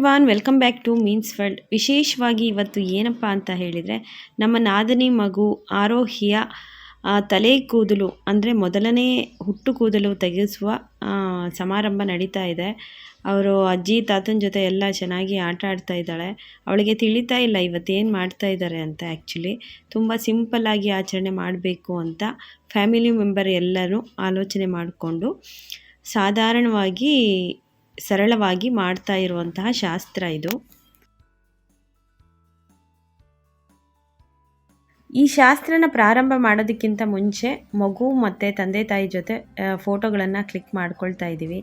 Everyone, welcome back to means world. ವಿಶೇಷವಾಗಿ ಇವತ್ತು ಏನಪ್ಪ ಅಂತ ಹೇಳಿದರೆ, ನಮ್ಮ ನಾದಿನಿ ಮಗು ಆರೋಹಿಯ ತಲೆ ಕೂದಲು ಅಂದರೆ ಮೊದಲನೇ ಹುಟ್ಟು ಕೂದಲು ತೆಗೆಸುವ ಸಮಾರಂಭ ನಡೀತಾ ಇದೆ. ಅವರು ಅಜ್ಜಿ ತಾತನ ಜೊತೆ ಎಲ್ಲ ಚೆನ್ನಾಗಿ ಆಟ ಆಡ್ತಾ ಇದ್ದಾಳೆ. ಅವಳಿಗೆ ತಿಳಿತಾ ಇಲ್ಲ ಇವತ್ತೇನು ಮಾಡ್ತಾ ಇದ್ದಾರೆ ಅಂತ. ಆ್ಯಕ್ಚುಲಿ ತುಂಬ ಸಿಂಪಲ್ಲಾಗಿ ಆಚರಣೆ ಮಾಡಬೇಕು ಅಂತ ಫ್ಯಾಮಿಲಿ ಮೆಂಬರ್ ಎಲ್ಲರೂ ಆಲೋಚನೆ ಮಾಡಿಕೊಂಡು ಸಾಧಾರಣವಾಗಿ ಸರಳವಾಗಿ ಮಾಡ್ತಾ ಇರುವಂತಹ ಶಾಸ್ತ್ರ ಇದು. ಈ ಶಾಸ್ತ್ರನ ಪ್ರಾರಂಭ ಮಾಡೋದಕ್ಕಿಂತ ಮುಂಚೆ ಮಗು ಮತ್ತು ತಂದೆ ತಾಯಿ ಜೊತೆ ಫೋಟೋಗಳನ್ನು ಕ್ಲಿಕ್ ಮಾಡ್ಕೊಳ್ತಾ ಇದ್ದೀವಿ.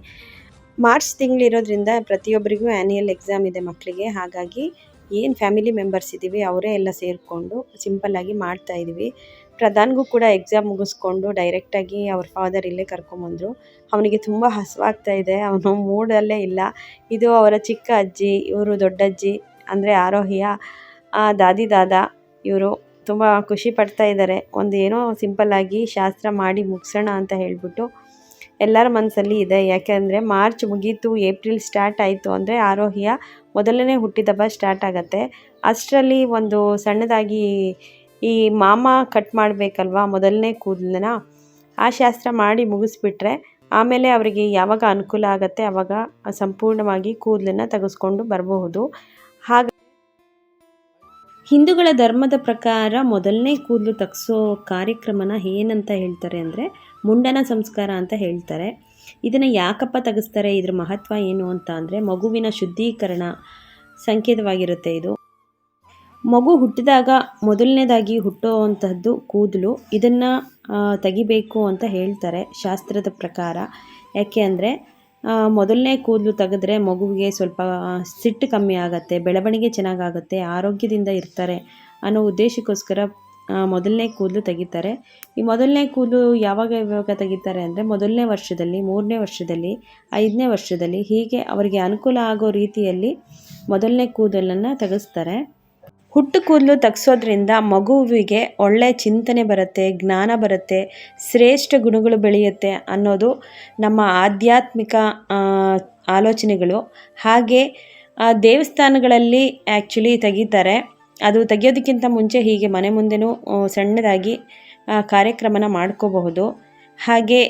ಮಾರ್ಚ್ ತಿಂಗಳಿರೋದ್ರಿಂದ ಪ್ರತಿಯೊಬ್ಬರಿಗೂ ಆ್ಯನ್ಯಲ್ ಎಕ್ಸಾಮ್ ಇದೆ ಮಕ್ಕಳಿಗೆ. ಹಾಗಾಗಿ ಏನು ಫ್ಯಾಮಿಲಿ ಮೆಂಬರ್ಸ್ ಇದ್ದೀವಿ ಅವರೇ ಎಲ್ಲ ಸೇರಿಕೊಂಡು ಸಿಂಪಲ್ಲಾಗಿ ಮಾಡ್ತಾ ಇದ್ದೀವಿ. ಪ್ರಧಾನ್ಗೂ ಕೂಡ ಎಕ್ಸಾಮ್ ಮುಗಿಸ್ಕೊಂಡು ಡೈರೆಕ್ಟಾಗಿ ಅವ್ರ ಫಾದರ್ ಇಲ್ಲೇ ಕರ್ಕೊಂಬಂದರು. ಅವನಿಗೆ ತುಂಬ ಹಸುವಾಗ್ತಾ ಇದೆ, ಅವನು ಮೂಡಲ್ಲೇ ಇಲ್ಲ. ಇದು ಅವರ ಚಿಕ್ಕ ಅಜ್ಜಿ, ಇವರು ದೊಡ್ಡಜ್ಜಿ ಅಂದರೆ ಆರೋಹಿಯ ದಾದ. ಇವರು ತುಂಬ ಖುಷಿ ಪಡ್ತಾ ಇದ್ದಾರೆ. ಒಂದು ಏನೋ ಸಿಂಪಲ್ಲಾಗಿ ಶಾಸ್ತ್ರ ಮಾಡಿ ಮುಗಿಸೋಣ ಅಂತ ಹೇಳಿಬಿಟ್ಟು ಎಲ್ಲರ ಮನಸ್ಸಲ್ಲಿ ಇದೆ. ಯಾಕೆಂದರೆ ಮಾರ್ಚ್ ಮುಗೀತು, ಏಪ್ರಿಲ್ ಸ್ಟಾರ್ಟ್ ಆಯಿತು ಅಂದರೆ ಆರೋಹಿಯ ಮೊದಲನೇ ಹುಟ್ಟಿದಬ್ಬ ಸ್ಟಾರ್ಟ್ ಆಗುತ್ತೆ. ಅಷ್ಟರಲ್ಲಿ ಒಂದು ಸಣ್ಣದಾಗಿ ಈ ಮಾಮ ಕಟ್ ಮಾಡಬೇಕಲ್ವ ಮೊದಲನೇ ಕೂದಲನ್ನ, ಆ ಶಾಸ್ತ್ರ ಮಾಡಿ ಮುಗಿಸ್ಬಿಟ್ರೆ ಆಮೇಲೆ ಅವರಿಗೆ ಯಾವಾಗ ಅನುಕೂಲ ಆಗುತ್ತೆ ಆವಾಗ ಸಂಪೂರ್ಣವಾಗಿ ಕೂದಲನ್ನು ತೆಗೆಸ್ಕೊಂಡು ಬರಬಹುದು. ಹಾಗೆ ಹಿಂದೂಗಳ ಧರ್ಮದ ಪ್ರಕಾರ ಮೊದಲನೇ ಕೂದಲು ತೆಗೆಸೋ ಕಾರ್ಯಕ್ರಮನ ಏನಂತ ಹೇಳ್ತಾರೆ ಅಂದರೆ ಮುಂಡನ ಸಂಸ್ಕಾರ ಅಂತ ಹೇಳ್ತಾರೆ. ಇದನ್ನು ಯಾಕಪ್ಪ ತೆಗೆಸ್ತಾರೆ, ಇದ್ರ ಮಹತ್ವ ಏನು ಅಂತ ಅಂದರೆ ಮಗುವಿನ ಶುದ್ಧೀಕರಣ ಸಂಕೇತವಾಗಿರುತ್ತೆ ಇದು. ಮಗು ಹುಟ್ಟಿದಾಗ ಮೊದಲನೇದಾಗಿ ಹುಟ್ಟುವಂತಹದ್ದು ಕೂದಲು, ಇದನ್ನು ತೆಗಿಬೇಕು ಅಂತ ಹೇಳ್ತಾರೆ ಶಾಸ್ತ್ರದ ಪ್ರಕಾರ. ಯಾಕೆ ಅಂದರೆ ಮೊದಲನೇ ಕೂದಲು ತೆಗೆದ್ರೆ ಮಗುವಿಗೆ ಸ್ವಲ್ಪ ಸಿಟ್ಟು ಕಮ್ಮಿ ಆಗುತ್ತೆ, ಬೆಳವಣಿಗೆ ಚೆನ್ನಾಗಾಗುತ್ತೆ, ಆರೋಗ್ಯದಿಂದ ಇರ್ತಾರೆ ಅನ್ನೋ ಉದ್ದೇಶಕ್ಕೋಸ್ಕರ ಮೊದಲನೇ ಕೂದಲು ತೆಗಿತಾರೆ. ಈ ಮೊದಲನೇ ಕೂದಲು ಯಾವಾಗ ತೆಗಿತಾರೆ ಅಂದರೆ ಮೊದಲನೇ ವರ್ಷದಲ್ಲಿ, 3ನೇ ವರ್ಷದಲ್ಲಿ, 5ನೇ ವರ್ಷದಲ್ಲಿ, ಹೀಗೆ ಅವರಿಗೆ ಅನುಕೂಲ ಆಗೋ ರೀತಿಯಲ್ಲಿ ಮೊದಲನೇ ಕೂದಲನ್ನು ತೆಗೆಸ್ತಾರೆ. ಹುಟ್ಟು ಕೂದಲು ತೆಗೆಸೋದ್ರಿಂದ ಮಗುವಿಗೆ ಒಳ್ಳೆ ಚಿಂತನೆ ಬರುತ್ತೆ, ಜ್ಞಾನ ಬರುತ್ತೆ, ಶ್ರೇಷ್ಠ ಗುಣಗಳು ಬೆಳೆಯುತ್ತೆ ಅನ್ನೋದು ನಮ್ಮ ಆಧ್ಯಾತ್ಮಿಕ ಆಲೋಚನೆಗಳು. ಹಾಗೆ ದೇವಸ್ಥಾನಗಳಲ್ಲಿ ಆ್ಯಕ್ಚುಲಿ ತೆಗಿತಾರೆ. ಅದು ತೆಗಿಯೋದಕ್ಕಿಂತ ಮುಂಚೆ ಹೀಗೆ ಮನೆ ಮುಂದೆನೂ ಸಣ್ಣದಾಗಿ ಕಾರ್ಯಕ್ರಮನ ಮಾಡ್ಕೋಬಹುದು. ಹಾಗೆ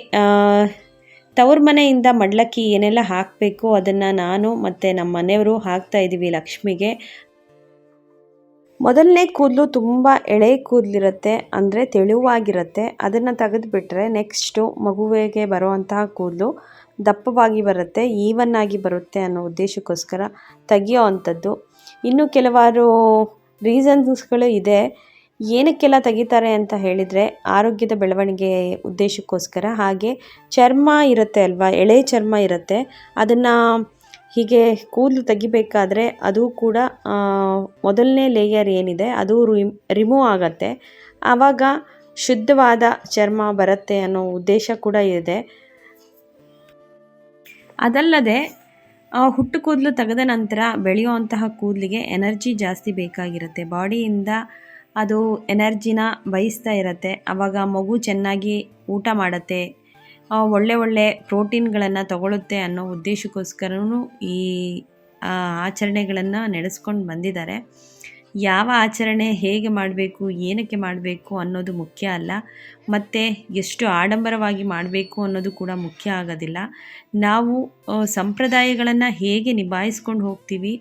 ತವ್ರ ಮನೆಯಿಂದ ಮಡ್ಲಕ್ಕಿ ಏನೆಲ್ಲ ಹಾಕಬೇಕು ಅದನ್ನು ನಾನು ಮತ್ತು ನಮ್ಮ ಮನೆಯವರು ಹಾಕ್ತಾಯಿದ್ದೀವಿ ಲಕ್ಷ್ಮಿಗೆ. ಮೊದಲನೇ ಕೂದಲು ತುಂಬ ಎಳೆ ಕೂದಲಿರುತ್ತೆ, ಅಂದರೆ ತೆಳುವಾಗಿರುತ್ತೆ. ಅದನ್ನು ತೆಗೆದುಬಿಟ್ರೆ ನೆಕ್ಸ್ಟು ಮಗುವಿಗೆ ಬರುವಂತಹ ಕೂದಲು ದಪ್ಪವಾಗಿ ಬರುತ್ತೆ, ಈವನ್ ಆಗಿ ಬರುತ್ತೆ ಅನ್ನೋ ಉದ್ದೇಶಕ್ಕೋಸ್ಕರ ತೆಗಿಯೋ ಅಂಥದ್ದು. ಇನ್ನು ಕೆಲವಾರು ರೀಸನ್ಸ್ಗಳು ಇದೆ ಏನಕ್ಕೆಲ್ಲ ತೆಗಿತಾರೆ ಅಂತ ಹೇಳಿದರೆ ಆರೋಗ್ಯದ ಬೆಳವಣಿಗೆ ಉದ್ದೇಶಕ್ಕೋಸ್ಕರ. ಹಾಗೆ ಚರ್ಮ ಇರುತ್ತೆ ಅಲ್ವಾ, ಎಳೆ ಚರ್ಮ ಇರುತ್ತೆ, ಅದನ್ನು ಹೀಗೆ ಕೂದಲು ತೆಗಿಬೇಕಾದ್ರೆ ಅದು ಕೂಡ ಮೊದಲನೇ ಲೇಯರ್ ಏನಿದೆ ಅದು ರಿಮೂವ್ ಆಗುತ್ತೆ. ಆವಾಗ ಶುದ್ಧವಾದ ಚರ್ಮ ಬರುತ್ತೆ ಅನ್ನೋ ಉದ್ದೇಶ ಕೂಡ ಇದೆ. ಅದಲ್ಲದೆ ಹುಟ್ಟು ಕೂದಲು ತೆಗೆದ ನಂತರ ಬೆಳೆಯುವಂತಹ ಕೂದಲಿಗೆ ಎನರ್ಜಿ ಜಾಸ್ತಿ ಬೇಕಾಗಿರುತ್ತೆ. ಬಾಡಿಯಿಂದ ಅದು ಎನರ್ಜಿನ ಬಯಸ್ತಾ ಇರುತ್ತೆ. ಆವಾಗ ಮಗು ಚೆನ್ನಾಗಿ ಊಟ ಮಾಡುತ್ತೆ, ಒಳ್ಳೆ ಪ್ರೋಟೀನ್ಗಳನ್ನು ತಗೊಳ್ಳುತ್ತೆ ಅನ್ನೋ ಉದ್ದೇಶಕ್ಕೋಸ್ಕರವೂ ಈ ಆಚರಣೆಗಳನ್ನು ನಡೆಸ್ಕೊಂಡು ಬಂದಿದ್ದಾರೆ. ಯಾವ ಆಚರಣೆ ಹೇಗೆ ಮಾಡಬೇಕು, ಏನಕ್ಕೆ ಮಾಡಬೇಕು ಅನ್ನೋದು ಮುಖ್ಯ ಅಲ್ಲ, ಮತ್ತು ಎಷ್ಟು ಆಡಂಬರವಾಗಿ ಮಾಡಬೇಕು ಅನ್ನೋದು ಕೂಡ ಮುಖ್ಯ ಆಗೋದಿಲ್ಲ. ನಾವು ಸಂಪ್ರದಾಯಗಳನ್ನು ಹೇಗೆ ನಿಭಾಯಿಸ್ಕೊಂಡು ಹೋಗ್ತೀವಿ,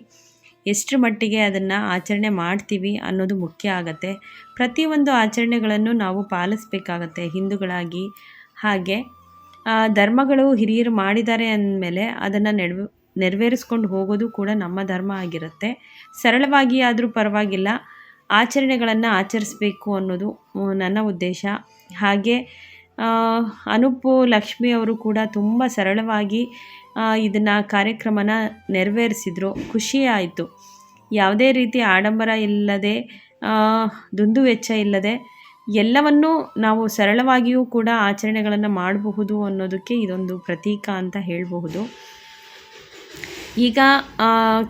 ಎಷ್ಟರ ಮಟ್ಟಿಗೆ ಅದನ್ನು ಆಚರಣೆ ಮಾಡ್ತೀವಿ ಅನ್ನೋದು ಮುಖ್ಯ ಆಗುತ್ತೆ. ಪ್ರತಿಯೊಂದು ಆಚರಣೆಗಳನ್ನು ನಾವು ಪಾಲಿಸಬೇಕಾಗತ್ತೆ ಹಿಂದೂಗಳಾಗಿ. ಹಾಗೆ ಧರ್ಮಗಳು ಹಿರಿಯರು ಮಾಡಿದ್ದಾರೆ ಅಂದಮೇಲೆ ಅದನ್ನು ನೆರವೇರಿಸ್ಕೊಂಡು ಹೋಗೋದು ಕೂಡ ನಮ್ಮ ಧರ್ಮ ಆಗಿರುತ್ತೆ. ಸರಳವಾಗಿ ಆದರೂ ಪರವಾಗಿಲ್ಲ, ಆಚರಣೆಗಳನ್ನು ಆಚರಿಸಬೇಕು ಅನ್ನೋದು ನನ್ನ ಉದ್ದೇಶ. ಹಾಗೆ ಅನುಪು ಲಕ್ಷ್ಮಿ ಅವರು ಕೂಡ ತುಂಬ ಸರಳವಾಗಿ ಇದನ್ನು ಕಾರ್ಯಕ್ರಮನ ನೆರವೇರಿಸಿದ್ರು. ಖುಷಿ ಆಯಿತು. ಯಾವುದೇ ರೀತಿ ಆಡಂಬರ ಇಲ್ಲದೆ, ದುಂದು ವೆಚ್ಚ ಇಲ್ಲದೆ ಎಲ್ಲವನ್ನೂ ನಾವು ಸರಳವಾಗಿಯೂ ಕೂಡ ಆಚರಣೆಗಳನ್ನು ಮಾಡಬಹುದು ಅನ್ನೋದಕ್ಕೆ ಇದೊಂದು ಪ್ರತೀಕ ಅಂತ ಹೇಳಬಹುದು. ಈಗ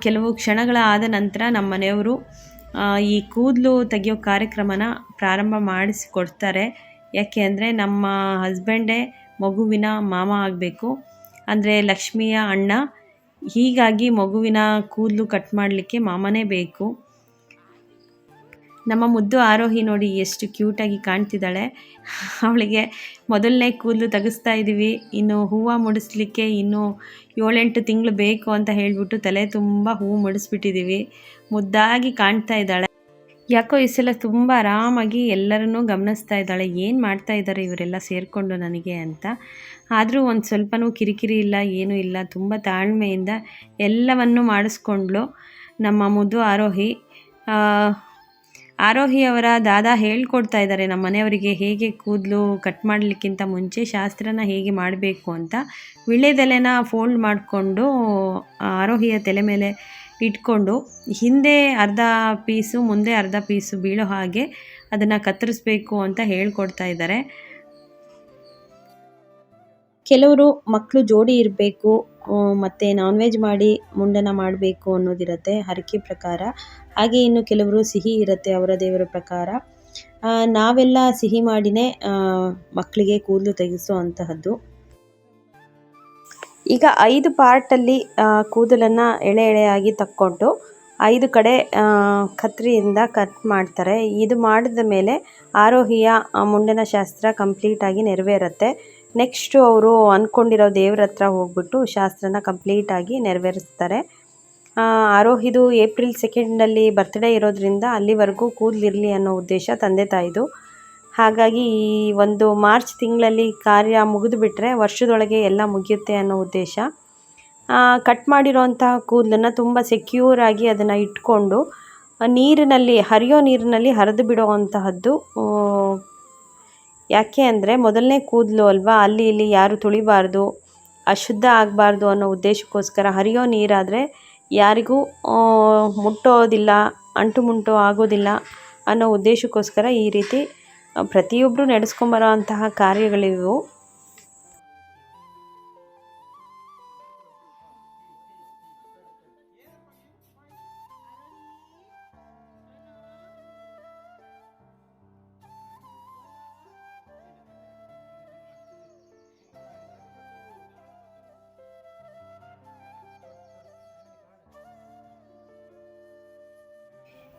ಕೆಲವು ಕ್ಷಣಗಳ ಆದ ನಂತರ ನಮ್ಮ ಮನೆಯವರು ಈ ಕೂದಲು ತೆಗೆಯೋ ಕಾರ್ಯಕ್ರಮನ ಪ್ರಾರಂಭ ಮಾಡಿಸಿಕೊಡ್ತಾರೆ. ಯಾಕೆ ಅಂದರೆ ನಮ್ಮ ಹಸ್ಬೆಂಡೇ ಮಗುವಿನ ಮಾಮ ಆಗಬೇಕು, ಅಂದರೆ ಲಕ್ಷ್ಮಿಯ ಅಣ್ಣ. ಹೀಗಾಗಿ ಮಗುವಿನ ಕೂದಲು ಕಟ್ ಮಾಡಲಿಕ್ಕೆ ಮಾಮನೇ ಬೇಕು. ನಮ್ಮ ಮುದ್ದು ಆರೋಹಿ ನೋಡಿ ಎಷ್ಟು ಕ್ಯೂಟಾಗಿ ಕಾಣ್ತಿದ್ದಾಳೆ. ಅವಳಿಗೆ ಮೊದಲನೇ ಕೂದಲು ತೆಗೆಸ್ತಾ ಇದ್ದೀವಿ. ಇನ್ನು ಹೂವು ಮುಡಿಸ್ಲಿಕ್ಕೆ ಇನ್ನೂ 7-8 ತಿಂಗಳು ಬೇಕು ಅಂತ ಹೇಳಿಬಿಟ್ಟು ತಲೆ ತುಂಬ ಹೂವು ಮುಡಿಸ್ಬಿಟ್ಟಿದ್ದೀವಿ. ಮುದ್ದಾಗಿ ಕಾಣ್ತಾ ಇದ್ದಾಳೆ. ಯಾಕೋ ಈ ಸಲ ತುಂಬ ಆರಾಮಾಗಿ ಎಲ್ಲರನ್ನೂ ಗಮನಿಸ್ತಾ ಇದ್ದಾಳೆ. ಏನು ಮಾಡ್ತಾ ಇದ್ದಾರೆ ಇವರೆಲ್ಲ ಸೇರಿಕೊಂಡು ನನಗೆ ಅಂತ. ಆದರೂ ಒಂದು ಸ್ವಲ್ಪನೂ ಕಿರಿಕಿರಿ ಇಲ್ಲ, ಏನೂ ಇಲ್ಲ. ತುಂಬ ತಾಳ್ಮೆಯಿಂದ ಎಲ್ಲವನ್ನೂ ಮಾಡಿಸ್ಕೊಂಡ್ಳು ನಮ್ಮ ಮುದ್ದು ಆರೋಹಿ. ಆರೋಹಿಯವರ ದಾದಾ ಹೇಳ್ಕೊಡ್ತಾ ಇದ್ದಾರೆ ನಮ್ಮ ಮನೆಯವರಿಗೆ ಹೇಗೆ ಕೂದಲು ಕಟ್ ಮಾಡಲಿಕ್ಕಿಂತ ಮುಂಚೆ ಶಾಸ್ತ್ರನ ಹೇಗೆ ಮಾಡಬೇಕು ಅಂತ. ವಿಳ್ಯದೆಲೆನ ಫೋಲ್ಡ್ ಮಾಡಿಕೊಂಡು ಆರೋಹಿಯ ತಲೆ ಮೇಲೆ ಇಟ್ಕೊಂಡು ಹಿಂದೆ ಅರ್ಧ ಪೀಸು ಮುಂದೆ ಅರ್ಧ ಪೀಸು ಬೀಳೋ ಹಾಗೆ ಅದನ್ನು ಕತ್ತರಿಸ್ಬೇಕು ಅಂತ ಹೇಳ್ಕೊಡ್ತಾ ಇದ್ದಾರೆ. ಕೆಲವರು ಮಕ್ಕಳು ಜೋಡಿ ಇರಬೇಕು ಮತ್ತು ನಾನ್ ವೆಜ್ ಮಾಡಿ ಮುಂಡನ ಮಾಡಬೇಕು ಅನ್ನೋದಿರುತ್ತೆ ಹರಕೆ ಪ್ರಕಾರ. ಹಾಗೆ ಇನ್ನು ಕೆಲವರು ಸಿಹಿ ಇರುತ್ತೆ ಅವರ ದೇವರ ಪ್ರಕಾರ. ನಾವೆಲ್ಲ ಸಿಹಿ ಮಾಡಿನೇ ಮಕ್ಕಳಿಗೆ ಕೂದಲು ತೆಗೆಸೋ ಅಂತಹದ್ದು. ಈಗ 5 ಪಾರ್ಟಲ್ಲಿ ಕೂದಲನ್ನು ಎಳೆ ಎಳೆಯಾಗಿ ತಕ್ಕೊಂಡು 5 ಕಡೆ ಕತ್ತರಿಯಿಂದ ಕಟ್ ಮಾಡ್ತಾರೆ. ಇದು ಮಾಡಿದ ಮೇಲೆ ಆರೋಹಿಯ ಮುಂಡನ ಶಾಸ್ತ್ರ ಕಂಪ್ಲೀಟಾಗಿ ನೆರವೇರುತ್ತೆ. ನೆಕ್ಸ್ಟು ಅವರು ಅಂದ್ಕೊಂಡಿರೋ ದೇವ್ರ ಹತ್ರ ಹೋಗ್ಬಿಟ್ಟು ಶಾಸ್ತ್ರನ ಕಂಪ್ಲೀಟಾಗಿ ನೆರವೇರಿಸ್ತಾರೆ. ಆರೋಹಿದು ಏಪ್ರಿಲ್ 2 ಬರ್ತ್ಡೇ ಇರೋದ್ರಿಂದ ಅಲ್ಲಿವರೆಗೂ ಕೂದಲಿರಲಿ ಅನ್ನೋ ಉದ್ದೇಶ ತಂದೆ ತಾಯಿದು. ಹಾಗಾಗಿ ಈ ಒಂದು ಮಾರ್ಚ್ ತಿಂಗಳಲ್ಲಿ ಕಾರ್ಯ ಮುಗಿದುಬಿಟ್ರೆ ವರ್ಷದೊಳಗೆ ಎಲ್ಲ ಮುಗಿಯುತ್ತೆ ಅನ್ನೋ ಉದ್ದೇಶ. ಕಟ್ ಮಾಡಿರೋಂತಹ ಕೂದಲನ್ನು ತುಂಬ ಸೆಕ್ಯೂರಾಗಿ ಅದನ್ನು ಇಟ್ಕೊಂಡು ನೀರಿನಲ್ಲಿ ಹರಿಯೋ ನೀರಿನಲ್ಲಿ ಹರಿದು ಬಿಡೋ ಅಂತಹದ್ದು. ಯಾಕೆ ಅಂದರೆ ಮೊದಲನೇ ಕೂದಲು ಅಲ್ವಾ, ಅಲ್ಲಿ ಇಲ್ಲಿ ಯಾರು ತುಳಿಬಾರ್ದು, ಅಶುದ್ಧ ಆಗಬಾರ್ದು ಅನ್ನೋ ಉದ್ದೇಶಕ್ಕೋಸ್ಕರ ಹರಿಯೋ ನೀರಾದರೆ ಯಾರಿಗೂ ಮುಟ್ಟೋದಿಲ್ಲ, ಅಂಟು ಮುಂಟು ಆಗೋದಿಲ್ಲ ಅನ್ನೋ ಉದ್ದೇಶಕ್ಕೋಸ್ಕರ ಈ ರೀತಿ ಪ್ರತಿಯೊಬ್ಬರು ನಡೆಸ್ಕೊಂಬರೋ ಅಂತಹ ಕಾರ್ಯಗಳಿವು.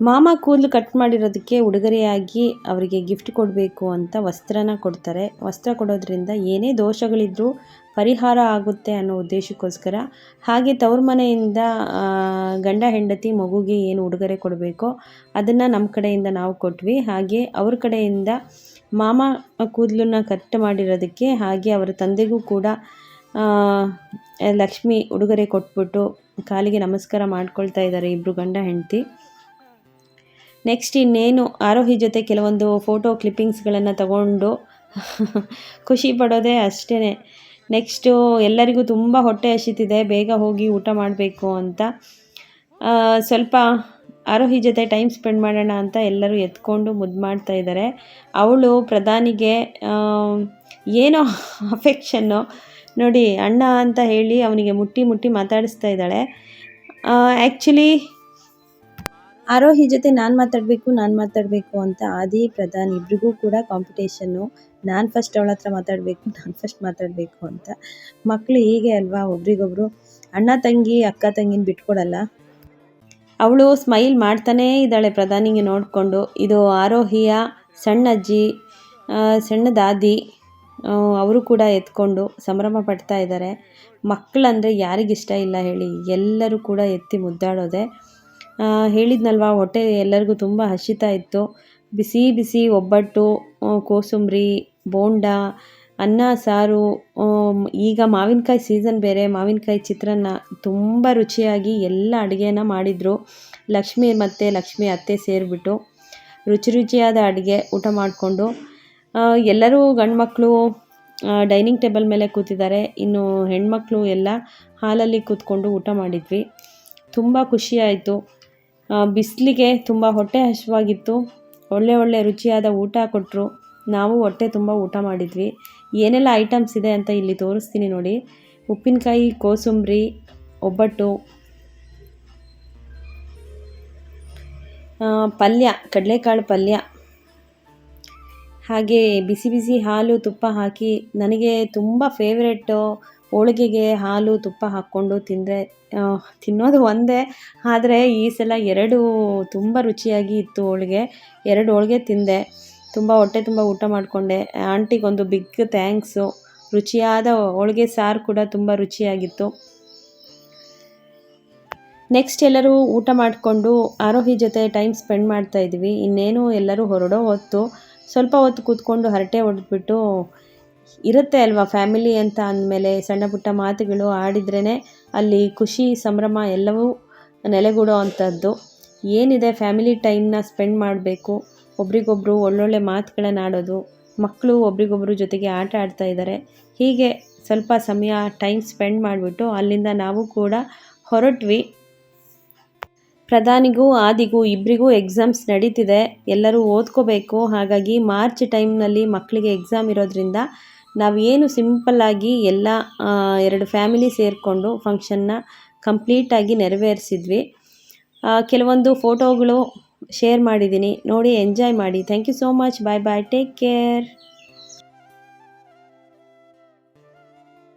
ಮಾಮ ಕೂದಲು ಕಟ್ ಮಾಡಿರೋದಕ್ಕೆ ಉಡುಗೊರೆಯಾಗಿ ಅವರಿಗೆ ಗಿಫ್ಟ್ ಕೊಡಬೇಕು ಅಂತ ವಸ್ತ್ರನ ಕೊಡ್ತಾರೆ. ವಸ್ತ್ರ ಕೊಡೋದ್ರಿಂದ ಏನೇ ದೋಷಗಳಿದ್ರೂ ಪರಿಹಾರ ಆಗುತ್ತೆ ಅನ್ನೋ ಉದ್ದೇಶಕ್ಕೋಸ್ಕರ. ಹಾಗೆ ತವ್ರ ಮನೆಯಿಂದ ಗಂಡ ಹೆಂಡತಿ ಮಗುಗೆ ಏನು ಉಡುಗೊರೆ ಕೊಡಬೇಕೋ ಅದನ್ನು ನಮ್ಮ ಕಡೆಯಿಂದ ನಾವು ಕೊಟ್ವಿ. ಹಾಗೆ ಅವ್ರ ಕಡೆಯಿಂದ ಮಾಮ ಕೂದಲನ್ನ ಕಟ್ ಮಾಡಿರೋದಕ್ಕೆ ಹಾಗೆ ಅವರ ತಂದೆಗೂ ಕೂಡ ಲಕ್ಷ್ಮಿ ಉಡುಗೊರೆ ಕೊಟ್ಬಿಟ್ಟು ಕಾಲಿಗೆ ನಮಸ್ಕಾರ ಮಾಡ್ಕೊಳ್ತಾ ಇದ್ದಾರೆ ಇಬ್ಬರು ಗಂಡ ಹೆಂಡತಿ. ನೆಕ್ಸ್ಟ್ ಇನ್ನೇನು ಆರೋಹಿ ಜೊತೆ ಕೆಲವೊಂದು ಫೋಟೋ ಕ್ಲಿಪ್ಪಿಂಗ್ಸ್ಗಳನ್ನು ತಗೊಂಡು ಖುಷಿ ಪಡೋದೇ ಅಷ್ಟೇ. ನೆಕ್ಸ್ಟು ಎಲ್ಲರಿಗೂ ತುಂಬ ಹೊಟ್ಟೆ ಹಸಿತಿದೆ, ಬೇಗ ಹೋಗಿ ಊಟ ಮಾಡಬೇಕು ಅಂತ ಸ್ವಲ್ಪ ಆರೋಹಿ ಜೊತೆ ಟೈಮ್ ಸ್ಪೆಂಡ್ ಮಾಡೋಣ ಅಂತ ಎಲ್ಲರೂ ಎತ್ಕೊಂಡು ಮುದ್ದು ಮಾಡ್ತಾ ಇದ್ದಾರೆ. ಅವಳು ಪ್ರಧಾನಿಗೆ ಏನೋ ಅಫೆಕ್ಷನ್ನು ನೋಡಿ, ಅಣ್ಣ ಅಂತ ಹೇಳಿ ಅವನಿಗೆ ಮುಟ್ಟಿ ಮುಟ್ಟಿ ಮಾತಾಡಿಸ್ತಾ ಇದ್ದಾಳೆ. ಆ್ಯಕ್ಚುಲಿ ಆರೋಹಿ ಜೊತೆ ನಾನು ಮಾತಾಡಬೇಕು ಅಂತ ಆದಿ ಪ್ರಧಾನ್ ಇಬ್ರಿಗೂ ಕೂಡ ಕಾಂಪಿಟೇಷನ್ನು. ನಾನು ಫಸ್ಟ್ ಅವಳ ಹತ್ರ ಮಾತಾಡಬೇಕು ಅಂತ. ಮಕ್ಕಳು ಹೀಗೆ ಅಲ್ವಾ, ಒಬ್ರಿಗೊಬ್ರು ಅಣ್ಣ ತಂಗಿ ಅಕ್ಕ ತಂಗಿನ ಬಿಟ್ಕೊಡಲ್ಲ. ಅವಳು ಸ್ಮೈಲ್ ಮಾಡ್ತಾನೇ ಇದ್ದಾಳೆ ಪ್ರಧಾನಿಗೆ ನೋಡಿಕೊಂಡು. ಇದು ಆರೋಹಿಯ ಸಣ್ಣಜ್ಜಿ, ಸಣ್ಣ ದಾದಿ, ಅವರು ಕೂಡ ಎತ್ಕೊಂಡು ಸಂಭ್ರಮ ಪಡ್ತಾ ಇದ್ದಾರೆ. ಮಕ್ಕಳಂದರೆ ಯಾರಿಗಿಷ್ಟ ಇಲ್ಲ ಹೇಳಿ, ಎಲ್ಲರೂ ಕೂಡ ಎತ್ತಿ ಮುದ್ದಾಡೋದೆ. ಹೇಳಿದ್ನಲ್ವ, ಹೊಟ್ಟೆ ಎಲ್ಲರಿಗೂ ತುಂಬ ಹಸಿತಾ ಇತ್ತು. ಬಿಸಿ ಬಿಸಿ ಒಬ್ಬಟ್ಟು, ಕೋಸಂಬರಿ, ಬೋಂಡ, ಅನ್ನ ಸಾರು, ಈಗ ಮಾವಿನಕಾಯಿ ಸೀಸನ್ ಬೇರೆ, ಮಾವಿನಕಾಯಿ ಚಿತ್ರಾನ್ನ ತುಂಬ ರುಚಿಯಾಗಿ ಎಲ್ಲ ಅಡುಗೆನ ಮಾಡಿದರು. ಲಕ್ಷ್ಮಿ ಮತ್ತು ಲಕ್ಷ್ಮಿ ಅತ್ತೆ ಸೇರಿಬಿಟ್ಟು ರುಚಿಯಾದ ಅಡುಗೆ ಊಟ ಮಾಡಿಕೊಂಡು ಎಲ್ಲರೂ ಗಂಡು ಮಕ್ಕಳು ಡೈನಿಂಗ್ ಟೇಬಲ್ ಮೇಲೆ ಕೂತಿದ್ದಾರೆ. ಇನ್ನು ಹೆಣ್ಮಕ್ಳು ಎಲ್ಲ ಹಾಲಲ್ಲಿ ಕೂತ್ಕೊಂಡು ಊಟ ಮಾಡಿದ್ವಿ. ತುಂಬ ಖುಷಿಯಾಯಿತು. ಬಿಸಿಲಿಗೆ ತುಂಬ ಹೊಟ್ಟೆ ಹಸಿವಾಗಿತ್ತು. ಒಳ್ಳೆ ರುಚಿಯಾದ ಊಟ ಕೊಟ್ಟರು. ನಾವು ಹೊಟ್ಟೆ ತುಂಬ ಊಟ ಮಾಡಿದ್ವಿ. ಏನೆಲ್ಲ ಐಟಮ್ಸ್ ಇದೆ ಅಂತ ಇಲ್ಲಿ ತೋರಿಸ್ತೀನಿ ನೋಡಿ. ಉಪ್ಪಿನಕಾಯಿ, ಕೋಸಂಬರಿ, ಒಬ್ಬಟ್ಟು, ಪಲ್ಯ, ಕಡಲೆಕಾಳು ಪಲ್ಯ, ಹಾಗೆ ಬಿಸಿ ಬಿಸಿ ಹಾಲು ತುಪ್ಪ ಹಾಕಿ ನನಗೆ ತುಂಬ ಫೇವ್ರೆಟ್ಟು ಹೋಳಿಗೆಗೆ ಹಾಲು ತುಪ್ಪ ಹಾಕ್ಕೊಂಡು ತಿನ್ನೋದು ಒಂದೇ, ಆದರೆ ಈ ಸಲ 2 ತುಂಬ ರುಚಿಯಾಗಿ ಇತ್ತು ಹೋಳಿಗೆ. 2 ಹೋಳಿಗೆ ತಿಂದೆ. ತುಂಬ ಹೊಟ್ಟೆ ತುಂಬ ಊಟ ಮಾಡಿಕೊಂಡೆ. ಆಂಟಿಗೊಂದು ಬಿಗ್ ಥ್ಯಾಂಕ್ಸು. ರುಚಿಯಾದ ಹೋಳಿಗೆ ಸಾರು ಕೂಡ ತುಂಬ ರುಚಿಯಾಗಿತ್ತು. ನೆಕ್ಸ್ಟ್ ಎಲ್ಲರೂ ಊಟ ಮಾಡಿಕೊಂಡು ಆರೋಹಿ ಜೊತೆ ಟೈಮ್ ಸ್ಪೆಂಡ್ ಮಾಡ್ತಾ ಇದ್ವಿ. ಇನ್ನೇನು ಎಲ್ಲರೂ ಹೊರಡೋ ಹೊತ್ತು ಸ್ವಲ್ಪ ಹೊತ್ತು ಕೂತ್ಕೊಂಡು ಹರಟೆ ಹೊಡೆದ್ಬಿಟ್ಟು, ಇರುತ್ತೆ ಅಲ್ವಾ ಫ್ಯಾಮಿಲಿ ಅಂತ ಅಂದಮೇಲೆ ಸಣ್ಣ ಪುಟ್ಟ ಮಾತುಗಳು ಆಡಿದ್ರೇ ಅಲ್ಲಿ ಖುಷಿ ಸಂಭ್ರಮ ಎಲ್ಲವೂ ನೆಲೆಗೂಡೋ ಅಂಥದ್ದು. ಏನಿದೆ ಫ್ಯಾಮಿಲಿ ಟೈಮ್ನ ಸ್ಪೆಂಡ್ ಮಾಡಬೇಕು, ಒಬ್ರಿಗೊಬ್ರು ಒಳ್ಳೊಳ್ಳೆ ಮಾತುಗಳನ್ನು ಆಡೋದು, ಮಕ್ಕಳು ಒಬ್ರಿಗೊಬ್ರು ಜೊತೆಗೆ ಆಟ ಆಡ್ತಾ ಇದ್ದಾರೆ. ಹೀಗೆ ಸ್ವಲ್ಪ ಸಮಯ ಟೈಮ್ ಸ್ಪೆಂಡ್ ಮಾಡಿಬಿಟ್ಟು ಅಲ್ಲಿಂದ ನಾವು ಕೂಡ ಹೊರಟ್ವಿ. ಪ್ರಧಾನಿಗೂ ಆದಿಗೂ ಇಬ್ಬರಿಗೂ ಎಕ್ಸಾಮ್ಸ್ ನಡೀತಿದೆ. ಎಲ್ಲರೂ ಓದ್ಕೋಬೇಕು. ಹಾಗಾಗಿ ಮಾರ್ಚ್ ಟೈಮ್ನಲ್ಲಿ ಮಕ್ಕಳಿಗೆ ಎಕ್ಸಾಮ್ ಇರೋದ್ರಿಂದ ನಾವೇನು ಸಿಂಪಲ್ಲಾಗಿ ಎಲ್ಲ 2 ಫ್ಯಾಮಿಲಿ ಸೇರಿಕೊಂಡು ಫಂಕ್ಷನ್ನ ಕಂಪ್ಲೀಟಾಗಿ ನೆರವೇರಿಸಿದ್ವಿ. ಕೆಲವೊಂದು ಫೋಟೋಗಳು ಶೇರ್ ಮಾಡಿದ್ದೀನಿ, ನೋಡಿ ಎಂಜಾಯ್ ಮಾಡಿ. Thank you so much. Bye bye, take care.